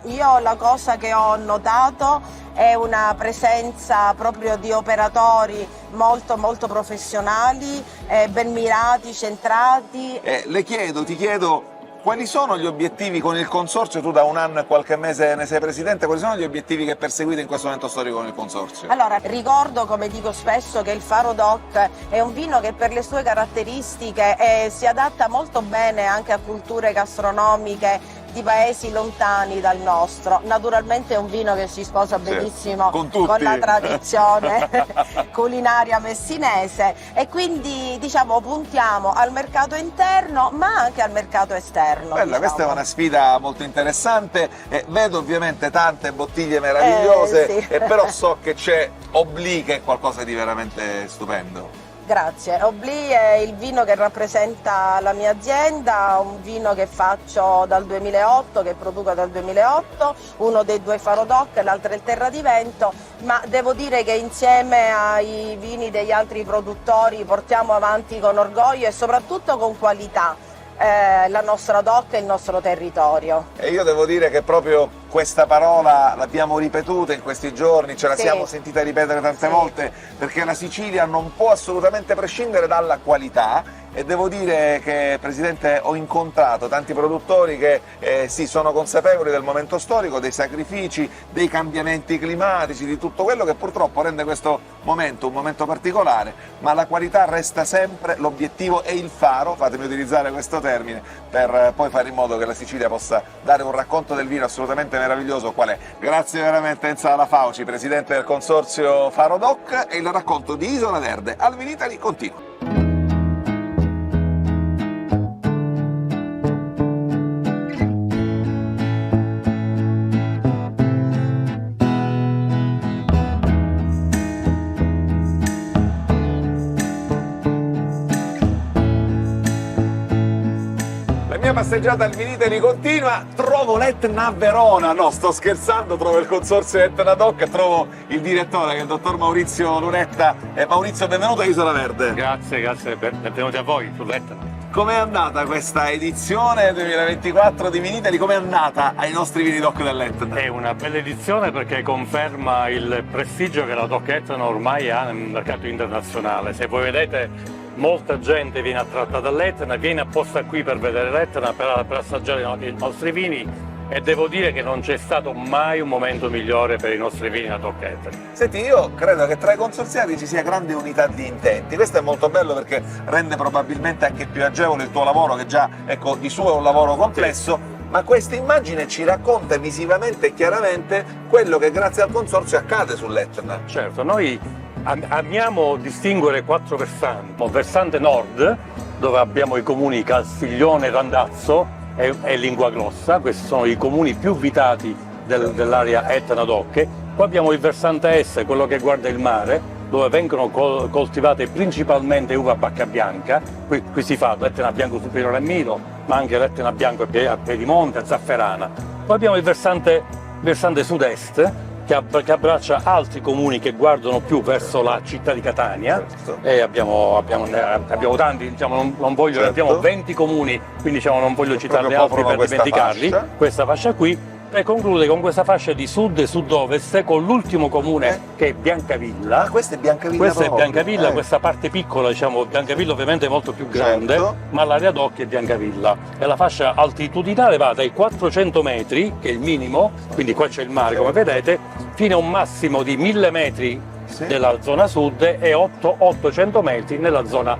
Io la cosa che ho notato è una presenza proprio di operatori molto professionali, ben mirati, centrati. Ti chiedo, quali sono gli obiettivi con il consorzio? Tu da un anno e qualche mese ne sei presidente, quali sono gli obiettivi che perseguite in questo momento storico con il consorzio? Allora, ricordo, come dico spesso, che il Faro DOC è un vino che per le sue caratteristiche si adatta molto bene anche a culture gastronomiche di paesi lontani dal nostro. Naturalmente è un vino che si sposa benissimo con la tradizione culinaria messinese, e quindi diciamo puntiamo al mercato interno ma anche al mercato esterno. Bella, questa è una sfida molto interessante. Vedo ovviamente tante bottiglie meravigliose, sì. Però so che c'è Obli, che è qualcosa di veramente stupendo. Grazie. Obli è il vino che rappresenta la mia azienda, un vino che faccio dal 2008, che produco dal 2008, uno dei 2 Faro DOC, l'altro è il Terra di Vento, ma devo dire che insieme ai vini degli altri produttori portiamo avanti con orgoglio e soprattutto con qualità la nostra DOC e il nostro territorio. E io devo dire che proprio questa parola l'abbiamo ripetuta in questi giorni, ce la siamo sentita ripetere tante volte, perché la Sicilia non può assolutamente prescindere dalla qualità. E devo dire che, Presidente, ho incontrato tanti produttori che sì, sono consapevoli del momento storico, dei sacrifici, dei cambiamenti climatici, di tutto quello che purtroppo rende questo momento un momento particolare, ma la qualità resta sempre l'obiettivo e il faro, fatemi utilizzare questo termine, per poi fare in modo che la Sicilia possa dare un racconto del vino assolutamente meraviglioso qual è. Grazie veramente Enza La Fauci, Presidente del Consorzio Faro DOC, e il racconto di Isola Verde al Vinitaly continua. Passeggiata al Vinitaly continua, trovo l'Etna a Verona, no, sto scherzando, trovo il consorzio Etna DOC, trovo il direttore che è il dottor Maurizio Lunetta. Maurizio, benvenuto a Isola Verde. Grazie, benvenuti a voi sull'Etna. Com'è andata questa edizione 2024 di Vinitaly? Com'è andata ai nostri vini DOC dell'Etna? È una bella edizione perché conferma il prestigio che la DOC Etna ormai ha nel mercato internazionale. Se voi vedete, molta gente viene attratta dall'Etna, viene apposta qui per vedere l'Etna, per assaggiare i nostri vini, e devo dire che non c'è stato mai un momento migliore per i nostri vini a DOC Etna. Senti, io credo che tra i consorziati ci sia grande unità di intenti. Questo è molto bello perché rende probabilmente anche più agevole il tuo lavoro, che già, ecco, di suo è un lavoro complesso, ma questa immagine ci racconta visivamente e chiaramente quello che grazie al consorzio accade sull'Etna. Certo, noi amiamo distinguere 4 versanti. Il versante nord, dove abbiamo i comuni Castiglione e Randazzo, e Linguaglossa, questi sono i comuni più vitati dell'area Etna Docche. Poi abbiamo il versante est, quello che guarda il mare, dove vengono coltivate principalmente uva bacca bianca. Qui si fa l'Etna bianco superiore a Milo, ma anche l'Etna bianco a Piedimonte, a Zafferana. Poi abbiamo il versante sud-est, che abbraccia altri comuni che guardano più verso la città di Catania, e abbiamo tanti, diciamo, non voglio, abbiamo 20 comuni, quindi diciamo, non voglio citarne altri per dimenticarli, questa fascia qui, e conclude con questa fascia di sud e sud-ovest con l'ultimo comune che è Biancavilla. Questa è Biancavilla. Questa è Biancavilla, questa parte piccola, diciamo, Biancavilla ovviamente è molto più grande, ma l'area d'occhio è Biancavilla. E la fascia altitudinale va dai 400 metri, che è il minimo, quindi qua c'è il mare come vedete, fino a un massimo di 1000 metri nella zona sud e 800 metri nella zona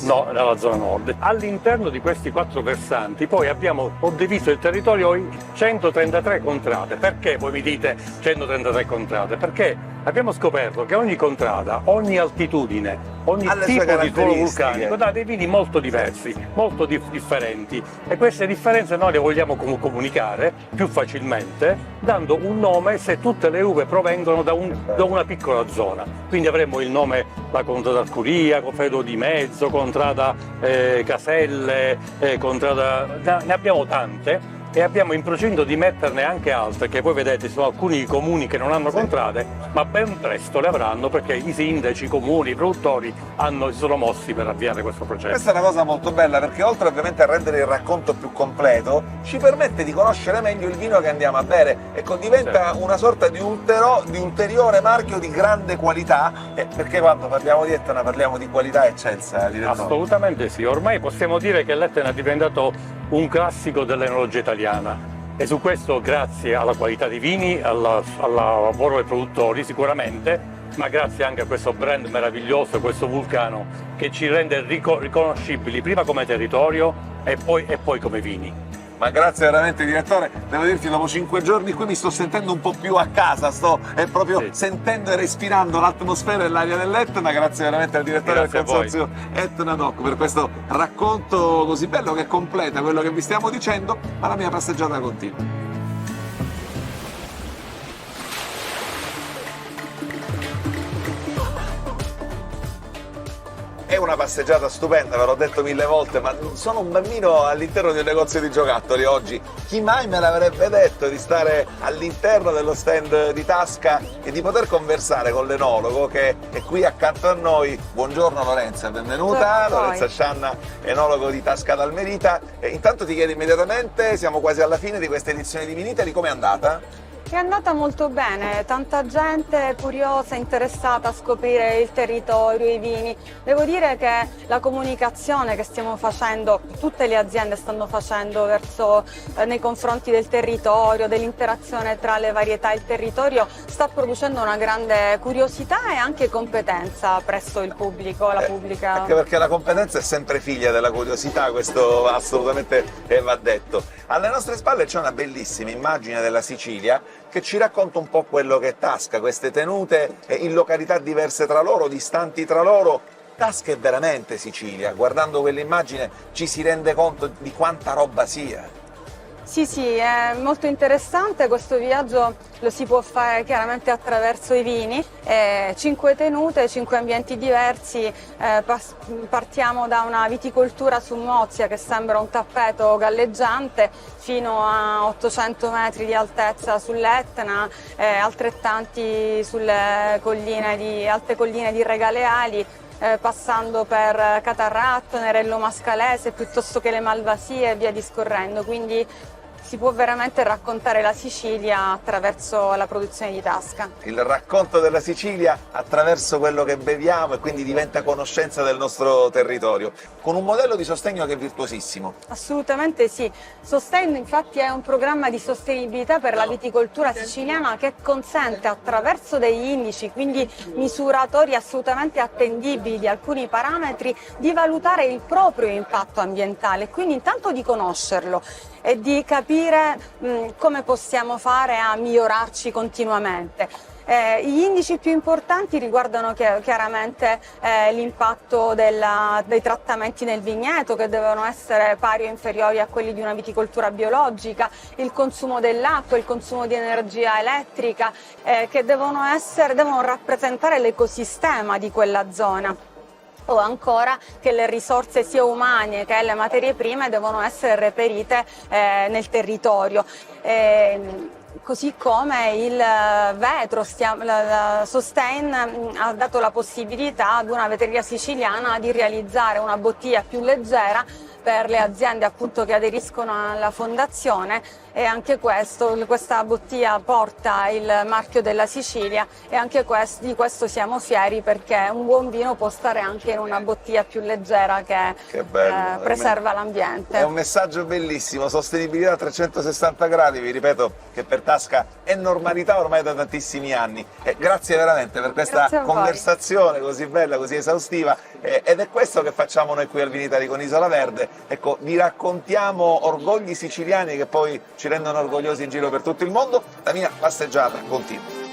nord. All'interno di questi 4 versanti poi abbiamo diviso il territorio in 133 contrade. Perché voi mi dite 133 contrade? Perché abbiamo scoperto che ogni contrada, ogni altitudine, ogni tipo di suolo vulcanico dà dei vini molto diversi, molto differenti, e queste differenze noi le vogliamo comunicare più facilmente dando un nome se tutte le uve provengono da una piccola zona. Quindi avremo il nome la contrada Arcuria, Cofredo di Mezzo, contrada Caselle, ne abbiamo tante. E abbiamo in procinto di metterne anche altre, che voi vedete sono alcuni comuni che non hanno contrade, ma ben presto le avranno, perché i sindaci, i comuni, i produttori si sono mossi per avviare questo processo. Questa è una cosa molto bella, perché oltre ovviamente a rendere il racconto più completo, ci permette di conoscere meglio il vino che andiamo a bere. Ecco, diventa una sorta di ulteriore marchio di grande qualità, perché quando parliamo di Etna parliamo di qualità eccelsa, direttore. Assolutamente sì, ormai possiamo dire che l'Etna è diventato un classico dell'enologia italiana, e su questo grazie alla qualità dei vini, al lavoro dei produttori sicuramente, ma grazie anche a questo brand meraviglioso, questo vulcano, che ci rende riconoscibili prima come territorio e poi come vini. Ma grazie veramente, direttore. Devo dirti, dopo 5 giorni qui mi sto sentendo un po' più a casa, sto proprio sentendo e respirando l'atmosfera e l'aria dell'Etna. Grazie veramente al direttore del consorzio Etna Doc per questo racconto così bello che completa quello che vi stiamo dicendo, ma la mia passeggiata continua. È una passeggiata stupenda, ve l'ho detto 1000 volte, ma sono un bambino all'interno di un negozio di giocattoli oggi. Chi mai me l'avrebbe detto di stare all'interno dello stand di Tasca e di poter conversare con l'enologo che è qui accanto a noi. Buongiorno Lorenza, benvenuta. Lorenza Scianna, enologo di Tasca d'Almerita. Intanto ti chiedo immediatamente, siamo quasi alla fine di questa edizione di Vinitaly, com'è andata? È andata molto bene, tanta gente curiosa, interessata a scoprire il territorio, i vini. Devo dire che la comunicazione che stiamo facendo, tutte le aziende stanno facendo nei confronti del territorio, dell'interazione tra le varietà e il territorio, sta producendo una grande curiosità e anche competenza presso il pubblico, la pubblica. Anche perché la competenza è sempre figlia della curiosità, questo assolutamente va detto. Alle nostre spalle c'è una bellissima immagine della Sicilia che ci racconta un po' quello che è Tasca, queste tenute in località diverse tra loro, distanti tra loro. Tasca è veramente Sicilia, guardando quell'immagine ci si rende conto di quanta roba sia. Sì, è molto interessante, questo viaggio lo si può fare chiaramente attraverso i vini, 5 tenute, 5 ambienti diversi, partiamo da una viticoltura su Mozia che sembra un tappeto galleggiante fino a 800 metri di altezza sull'Etna, altrettanti sulle alte colline di Regaleali, passando per Catarratto, Nerello Mascalese, piuttosto che le Malvasie e via discorrendo, quindi si può veramente raccontare la Sicilia attraverso la produzione di Tasca. Il racconto della Sicilia attraverso quello che beviamo, e quindi diventa conoscenza del nostro territorio, con un modello di sostegno che è virtuosissimo. Assolutamente sì. Sostegno infatti è un programma di sostenibilità per la viticoltura siciliana che consente attraverso degli indici, quindi misuratori assolutamente attendibili di alcuni parametri, di valutare il proprio impatto ambientale, quindi intanto di conoscerlo e di capire come possiamo fare a migliorarci continuamente. Gli indici più importanti riguardano chiaramente l'impatto dei trattamenti nel vigneto, che devono essere pari o inferiori a quelli di una viticoltura biologica, il consumo dell'acqua, il consumo di energia elettrica, che devono rappresentare l'ecosistema di quella zona, o ancora che le risorse sia umane che le materie prime devono essere reperite nel territorio. Così come il vetro, la Sustain ha dato la possibilità ad una vetreria siciliana di realizzare una bottiglia più leggera per le aziende appunto che aderiscono alla fondazione, e anche questa bottiglia porta il marchio della Sicilia, e anche di questo siamo fieri, perché un buon vino può stare anche in una bottiglia più leggera che preserva l'ambiente. È un messaggio bellissimo, sostenibilità a 360 gradi, vi ripeto che per Tasca è normalità ormai da tantissimi anni. Grazie veramente per questa conversazione così bella, così esaustiva, ed è questo che facciamo noi qui al Vinitaly con Isola Verde. Ecco, vi raccontiamo orgogli siciliani che poi ci rendono orgogliosi in giro per tutto il mondo. La mia passeggiata continua.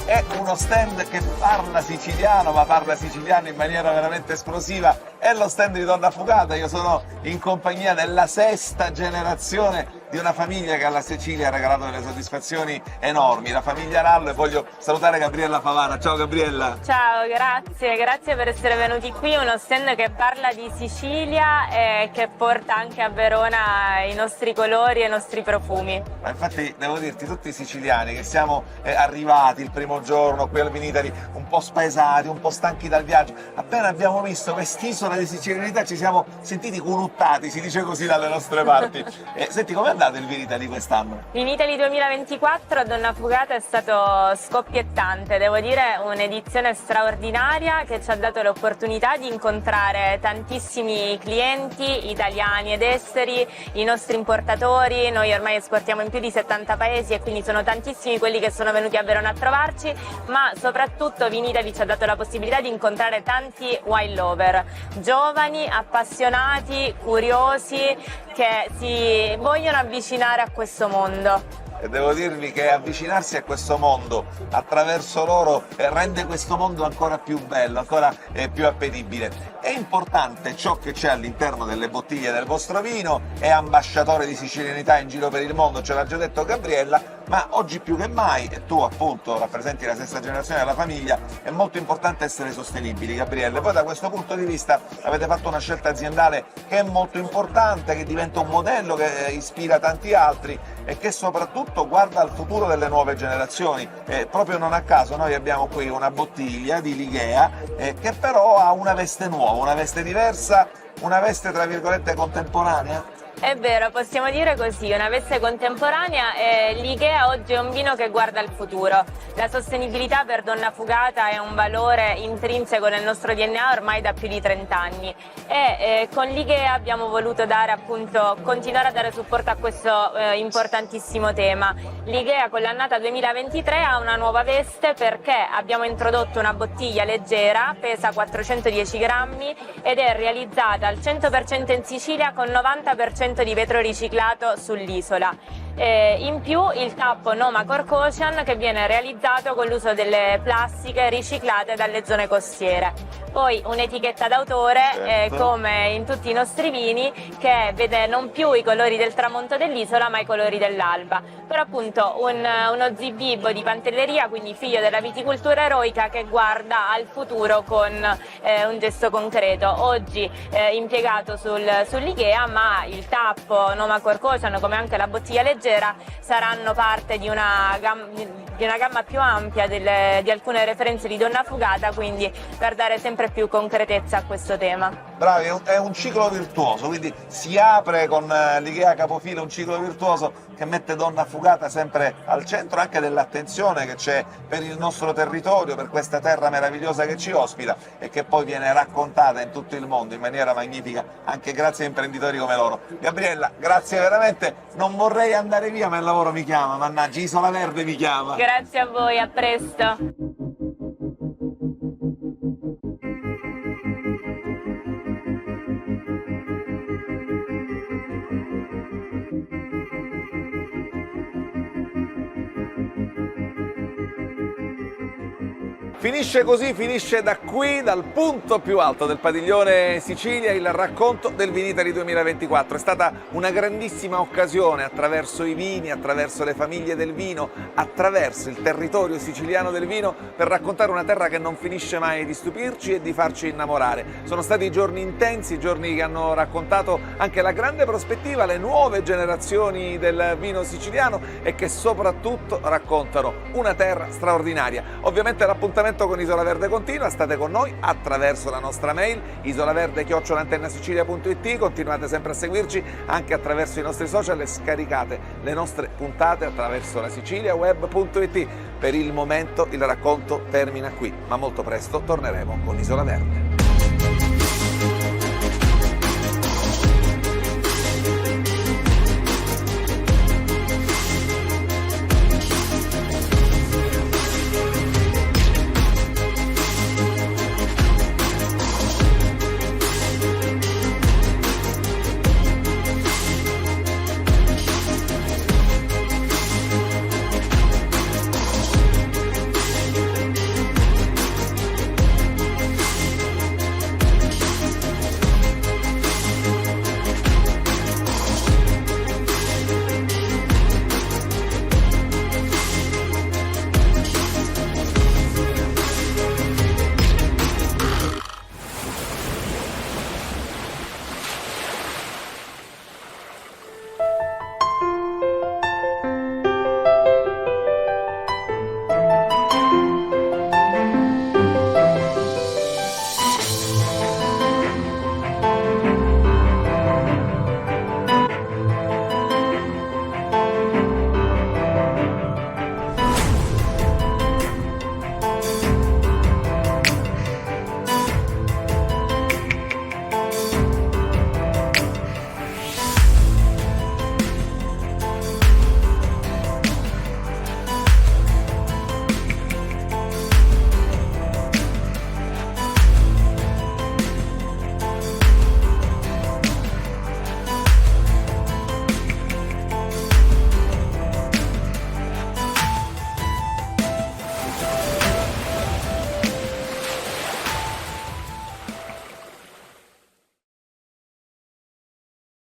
È uno stand che parla siciliano, ma parla siciliano in maniera veramente esplosiva. È lo stand di Donna Fugata. Io sono in compagnia della 6ª generazione di una famiglia che alla Sicilia ha regalato delle soddisfazioni enormi, la famiglia Rallo, e voglio salutare Gabriella Favara. Ciao Gabriella. Ciao, grazie per essere venuti qui. Uno stand che parla di Sicilia e che porta anche a Verona i nostri colori e i nostri profumi. Ma infatti devo dirti, tutti i siciliani che siamo arrivati il primo giorno qui al Vinitaly un po' spaesati, un po' stanchi dal viaggio, appena abbiamo visto quest'isola di sicilianità ci siamo sentiti cunuttati, si dice così dalle nostre parti. Senti, com'è andato il Vinitaly quest'anno? Vinitaly 2024 a Donna Fugata è stato scoppiettante, devo dire un'edizione straordinaria che ci ha dato l'opportunità di incontrare tantissimi clienti italiani ed esteri, i nostri importatori. Noi ormai esportiamo in più di 70 paesi e quindi sono tantissimi quelli che sono venuti a Verona a trovarci, ma soprattutto Vinitaly ci ha dato la possibilità di incontrare tanti wine lover, giovani, appassionati, curiosi, che si vogliono avvicinare a questo mondo. E devo dirvi che avvicinarsi a questo mondo attraverso loro rende questo mondo ancora più bello, ancora più appetibile. È importante ciò che c'è all'interno delle bottiglie del vostro vino, è ambasciatore di sicilianità in giro per il mondo, ce l'ha già detto Gabriella, ma oggi più che mai, e tu appunto rappresenti la 6ª generazione della famiglia, è molto importante essere sostenibili, Gabriella. Poi da questo punto di vista avete fatto una scelta aziendale che è molto importante, che diventa un modello che ispira tanti altri e che soprattutto guarda al futuro delle nuove generazioni. Proprio non a caso noi abbiamo qui una bottiglia di Ligea che però ha una veste nuova, una veste diversa, una veste tra virgolette contemporanea. È vero, possiamo dire così, una veste contemporanea. Ligea oggi è un vino che guarda al futuro. La sostenibilità per Donna Fugata è un valore intrinseco nel nostro DNA ormai da più di 30 anni e con Ligea abbiamo voluto continuare a dare supporto a questo importantissimo tema. Ligea con l'annata 2023 ha una nuova veste perché abbiamo introdotto una bottiglia leggera, pesa 410 grammi ed è realizzata al 100% in Sicilia con 90% di vetro riciclato sull'isola. In più il tappo Noma Cork Ocean che viene realizzato con l'uso delle plastiche riciclate dalle zone costiere. Poi un'etichetta d'autore, certo, come in tutti i nostri vini, che vede non più i colori del tramonto dell'isola ma i colori dell'alba. Però appunto uno zibibbo di pantelleria, quindi figlio della viticoltura eroica, che guarda al futuro con un gesto concreto. Oggi impiegato sull'Igea, ma il tappo Noma Cork Ocean, come anche la bottiglia leggera, saranno parte di una gamma più ampia di alcune referenze di Donna Fugata, quindi per dare sempre più concretezza a questo tema. Bravi, è un ciclo virtuoso, quindi si apre con l'Igea capofila un ciclo virtuoso che mette Donna Fugata sempre al centro anche dell'attenzione che c'è per il nostro territorio, per questa terra meravigliosa che ci ospita e che poi viene raccontata in tutto il mondo in maniera magnifica anche grazie a imprenditori come loro. Gabriella, grazie veramente, non vorrei andare via ma il lavoro mi chiama, mannaggia, Isola Verde mi chiama. Grazie a voi, a presto. Finisce così, finisce da qui, dal punto più alto del padiglione Sicilia, il racconto del Vinitaly 2024. È stata una grandissima occasione, attraverso i vini, attraverso le famiglie del vino, attraverso il territorio siciliano del vino, per raccontare una terra che non finisce mai di stupirci e di farci innamorare. Sono stati giorni intensi, giorni che hanno raccontato anche la grande prospettiva, le nuove generazioni del vino siciliano e che soprattutto raccontano una terra straordinaria. Ovviamente l'appuntamento con Isola Verde continua, state con noi attraverso la nostra mail isolaverde@antennasicilia.it, continuate sempre a seguirci anche attraverso i nostri social e scaricate le nostre puntate attraverso la siciliaweb.it. Per il momento il racconto termina qui, ma molto presto torneremo con Isola Verde.